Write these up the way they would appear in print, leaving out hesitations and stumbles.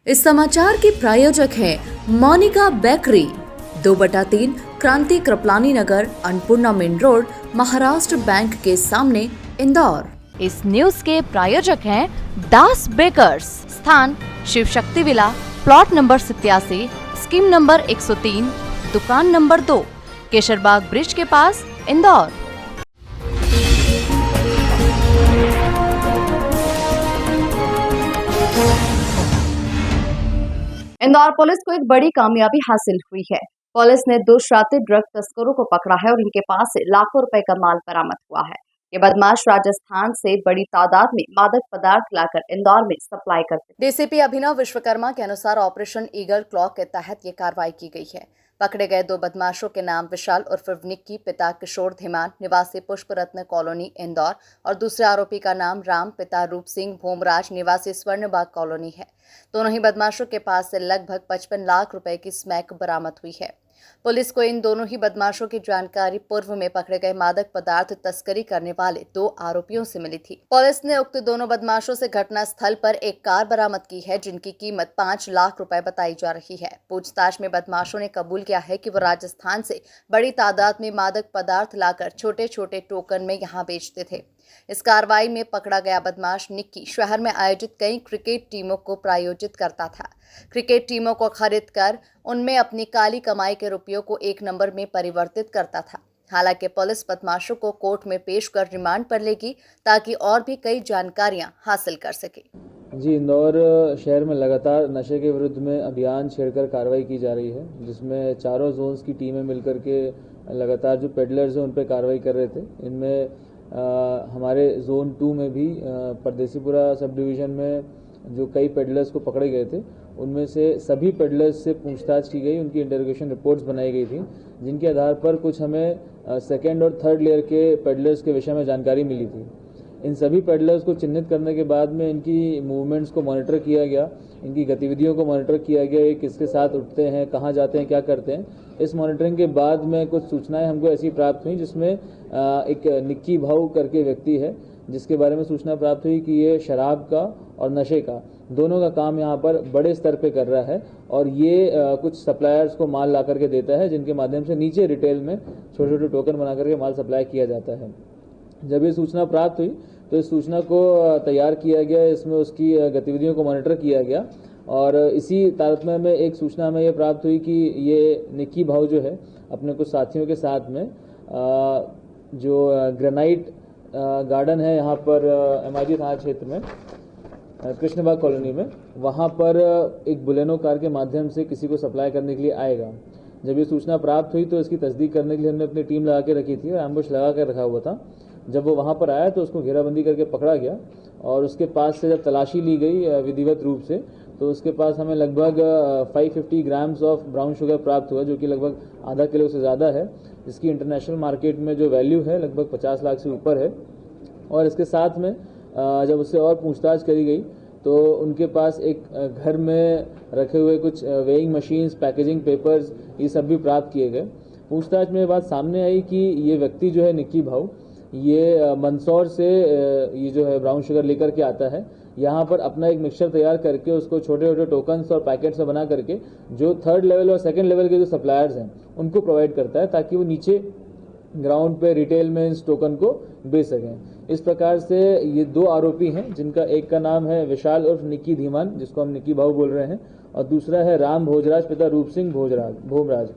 इस समाचार के प्रायोजक हैं Monika bakery, 2/3 Kranti Kripalani Nagar, Annapurna main road, Maharashtra bank के सामने, इंदौर। इस न्यूज के प्रायोजक हैं दास बेकर्स, स्थान Shiv Shakti villa, plot number 87, scheme number 103, दुकान नंबर 2, केशरबाग ब्रिज के पास, इंदौर। इंदौर पुलिस को एक बड़ी कामयाबी हासिल हुई है। पुलिस ने 2 शातिर ड्रग तस्करों को पकड़ा है और इनके पास से लाखों रुपए का माल बरामद हुआ है। ये बदमाश राजस्थान से बड़ी तादाद में मादक पदार्थ लाकर इंदौर में सप्लाई करते हैं। डीसीपी अभिनव विश्वकर्मा के अनुसार ऑपरेशन ईगल क्लॉ के तहत ये कार्रवाई की गई है। पकड़े गए 2 बदमाशों के नाम विशाल उर्फ निक्की, पिता किशोर धीमान, निवासी पुष्प रत्न कॉलोनी, इंदौर, और दूसरे आरोपी का नाम राम, पिता रूप सिंह भोमराज, निवासी स्वर्णबाग कॉलोनी है। दोनों ही बदमाशों के पास से लगभग 55 लाख रुपए की स्मैक बरामद हुई है। पुलिस को इन दोनों ही बदमाशों की जानकारी पूर्व में पकड़े गए मादक पदार्थ तस्करी करने वाले 2 आरोपियों से मिली थी। पुलिस ने उक्त दोनों बदमाशों से घटना स्थल पर एक कार बरामद की है, जिनकी कीमत 5 लाख रुपए बताई जा रही है। पूछताछ में बदमाशों ने कबूल किया है कि वो राजस्थान से बड़ी तादाद में मादक पदार्थ लाकर छोटे छोटे टोकन में यहाँ बेचते थे। इस कार्रवाई में पकड़ा गया बदमाश निक्की शहर में आयोजित कई क्रिकेट टीमों को प्रायोजित करता था। क्रिकेट टीमों को खरीद कर उनमें अपनी काली कमाई के रुपयों को 1 नंबर में परिवर्तित करता था। हालांकि पुलिस बदमाशों को कोर्ट में पेश कर रिमांड पर लेगी ताकि और भी कई जानकारियां हासिल कर सके। जी, इंदौर शहर में लगातार नशे के विरुद्ध में अभियान छेड़कर कार्रवाई की जा रही है, जिसमें चारों जोन्स की टीमें मिलकर के लगातार जो पेडलर्स हैं उन पर कार्रवाई कर रहे थे। इनमें हमारे जोन 2 में भी परदेसीपुरा सब डिवीज़न में जो कई पेडलर्स को पकड़े गए थे, उनमें से सभी पेडलर्स से पूछताछ की गई, उनकी इंटरोगेशन रिपोर्ट्स बनाई गई थी, जिनके आधार पर कुछ हमें सेकेंड और थर्ड लेयर के पेडलर्स के विषय में जानकारी मिली थी। इन सभी पेडलर्स को चिन्हित करने के बाद में इनकी मूवमेंट्स को मॉनिटर किया गया, इनकी गतिविधियों को मॉनिटर किया गया, ये किसके साथ उठते हैं, कहाँ जाते हैं, क्या करते हैं। इस मॉनिटरिंग के बाद में कुछ सूचनाएं हमको ऐसी प्राप्त हुई, जिसमें एक निक्की भाऊ करके व्यक्ति है, जिसके बारे में सूचना प्राप्त हुई कि ये शराब का और नशे का दोनों का काम यहाँ पर बड़े स्तर पे कर रहा है, और ये कुछ सप्लायर्स को माल ला करके देता है, जिनके माध्यम से नीचे रिटेल में छोटे छोटे टोकन बना करके माल सप्लाई किया जाता है। जब ये सूचना प्राप्त हुई तो इस सूचना को तैयार किया गया, इसमें उसकी गतिविधियों को मॉनिटर किया गया, और इसी तारतम्य में एक सूचना हमें ये प्राप्त हुई कि ये निक्की भाऊ जो है अपने कुछ साथियों के साथ में जो ग्रेनाइट गार्डन है यहाँ पर MIG थाना क्षेत्र में कृष्णबाग कॉलोनी में, वहाँ पर एक बुलेनो कार के माध्यम से किसी को सप्लाई करने के लिए आएगा। जब ये सूचना प्राप्त हुई तो इसकी तस्दीक करने के लिए हमने अपनी टीम लगा के रखी थी और एम्बुश लगा कर रखा हुआ था। जब वो वहाँ पर आया तो उसको घेराबंदी करके पकड़ा गया, और उसके पास से जब तलाशी ली गई विधिवत रूप से, तो उसके पास हमें लगभग 550 ग्राम्स ऑफ ब्राउन शुगर प्राप्त हुआ, जो कि लगभग आधा किलो से ज़्यादा है, जिसकी इंटरनेशनल मार्केट में जो वैल्यू है लगभग 50 लाख से ऊपर है। और इसके साथ में जब उससे और पूछताछ करी गई तो उनके पास एक घर में रखे हुए कुछ वेइंग मशीन्स, पैकेजिंग पेपर्स, ये सब भी प्राप्त किए गए। पूछताछ में ये बात सामने आई कि ये व्यक्ति जो है निक्की भाऊ, ये मंदसौर से ये जो है ब्राउन शुगर लेकर के आता है, यहाँ पर अपना एक मिक्सचर तैयार करके उसको छोटे छोटे टोकन्स और पैकेट्स में बना करके जो थर्ड लेवल और सेकंड लेवल के जो सप्लायर्स हैं उनको प्रोवाइड करता है, ताकि वो नीचे ग्राउंड पे रिटेल में इस टोकन को बेच सकें। इस प्रकार से ये 2 आरोपी हैं, जिनका एक का नाम है विशाल उर्फ निक्की धीमान, जिसको हम निक्की भाऊ बोल रहे हैं, और दूसरा है राम भोजराज, पिता रूप सिंह भोमराज।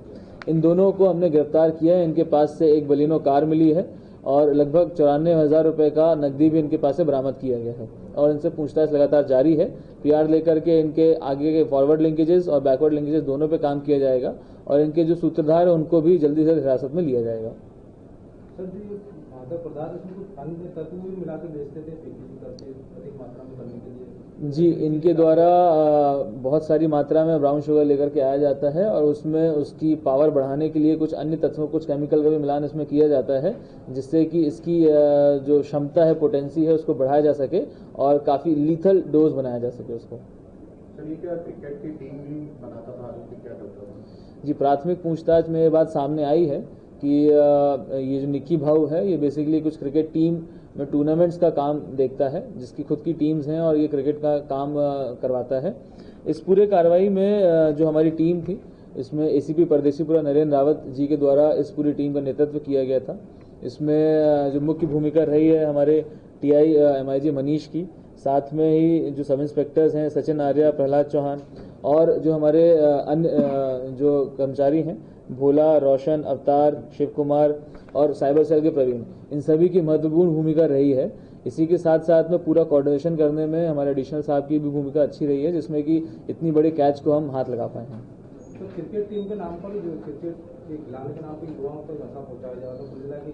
इन दोनों को हमने गिरफ्तार किया है। इनके पास से एक बलिनो कार मिली है और लगभग 94,000 रुपए का नकदी भी इनके पास से बरामद किया गया है, और इनसे पूछताछ लगातार जारी है। PR लेकर के इनके आगे के फॉरवर्ड लिंकेजेस और बैकवर्ड लिंकेजेस दोनों पे काम किया जाएगा, और इनके जो सूत्रधार हैं उनको भी जल्दी से हिरासत में लिया जाएगा। सर जी, मादक पदार्थ इसमें कुछ अन्य तत्व भी मिला के बेचते थे अधिक मात्रा में करने के लिए? जी, इनके द्वारा बहुत सारी मात्रा में ब्राउन शुगर लेकर के आया जाता है, और उसमें उसकी पावर बढ़ाने के लिए कुछ अन्य तत्वों, कुछ केमिकल का भी मिलान इसमें किया जाता है, जिससे कि इसकी जो क्षमता है, पोटेंसी है, उसको बढ़ाया जा सके और काफ़ी लीथल डोज बनाया जा सके उसको। सर, ये क्या क्रिकेट की टीम भी बनाता था, क्या करता था? जी, प्राथमिक पूछताछ में ये बात सामने आई है कि ये जो निक्की भाऊ है, ये बेसिकली कुछ क्रिकेट टीम में टूर्नामेंट्स का काम देखता है, जिसकी खुद की टीम्स हैं, और ये क्रिकेट का काम करवाता है। इस पूरे कार्रवाई में जो हमारी टीम थी, इसमें एसीपी परदेशीपुरा नरेंद्र रावत जी के द्वारा इस पूरी टीम का नेतृत्व किया गया था। इसमें जो मुख्य भूमिका रही है हमारे टीआई एमआईजी मनीष की, साथ में ही जो सब इंस्पेक्टर्स हैं सचिन आर्या, प्रहलाद चौहान और जो हमारे अन्य जो कर्मचारी हैं भोला, रोशन, अवतार, शिव कुमार और साइबर सेल के प्रवीण, इन सभी की महत्वपूर्ण भूमिका रही है। इसी के साथ साथ में पूरा कोऑर्डिनेशन करने में हमारे एडिशनल साहब की भी भूमिका अच्छी रही है, जिसमें कि इतनी बड़ी कैच को हम हाथ लगा पाए हैं। तो क्रिकेट टीम के नाम पर जो क्रिकेट एक खिलाड़ी के नाम पर युवाओं पर नशा पहुंचाया जा रहा है, तो मुझे लगा कि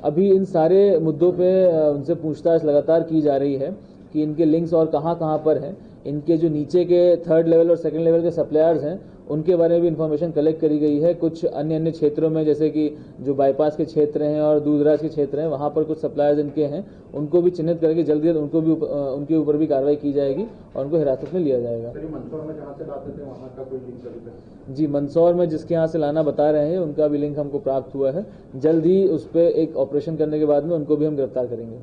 अभी इन सारे मुद्दों पे उनसे पूछताछ लगातार की जा रही है कि इनके लिंक्स और कहां पर हैं। इनके जो नीचे के 3rd लेवल और 2nd लेवल के सप्लायर्स हैं उनके बारे में भी इन्फॉर्मेशन कलेक्ट करी गई है। कुछ अन्य क्षेत्रों में जैसे कि जो बाईपास के क्षेत्र हैं और दूर दराज के क्षेत्र हैं, वहां पर कुछ सप्लायर्स इनके हैं, उनको भी चिन्हित करके जल्दी उनके ऊपर भी कार्रवाई की जाएगी और उनको हिरासत में लिया जाएगा। मंदसौर में जहाँ से लाते थे वहाँ का कोई लिंक अभी? जी, मंदसौर में जिसके यहाँ से लाना बता रहे हैं उनका भी लिंक हमको प्राप्त हुआ है। जल्द ही उस पर एक ऑपरेशन करने के बाद में उनको भी हम गिरफ्तार करेंगे।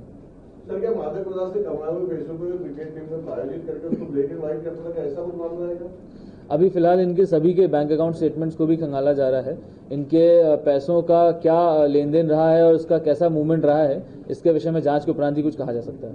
सर, क्या मादक पदार्थ से कमाए हुए पैसों को क्रिकेट टीम में आयोजित करके उसको ब्लैक एंड व्हाइट करता था, ऐसा कुछ मामला रहेगा? अभी फिलहाल इनके सभी के बैंक अकाउंट स्टेटमेंट्स को भी खंगाला जा रहा है। इनके पैसों का क्या लेन देन रहा है और इसका कैसा मूवमेंट रहा है, इसके विषय में जांच के उपरांत ही कुछ कहा जा सकता है।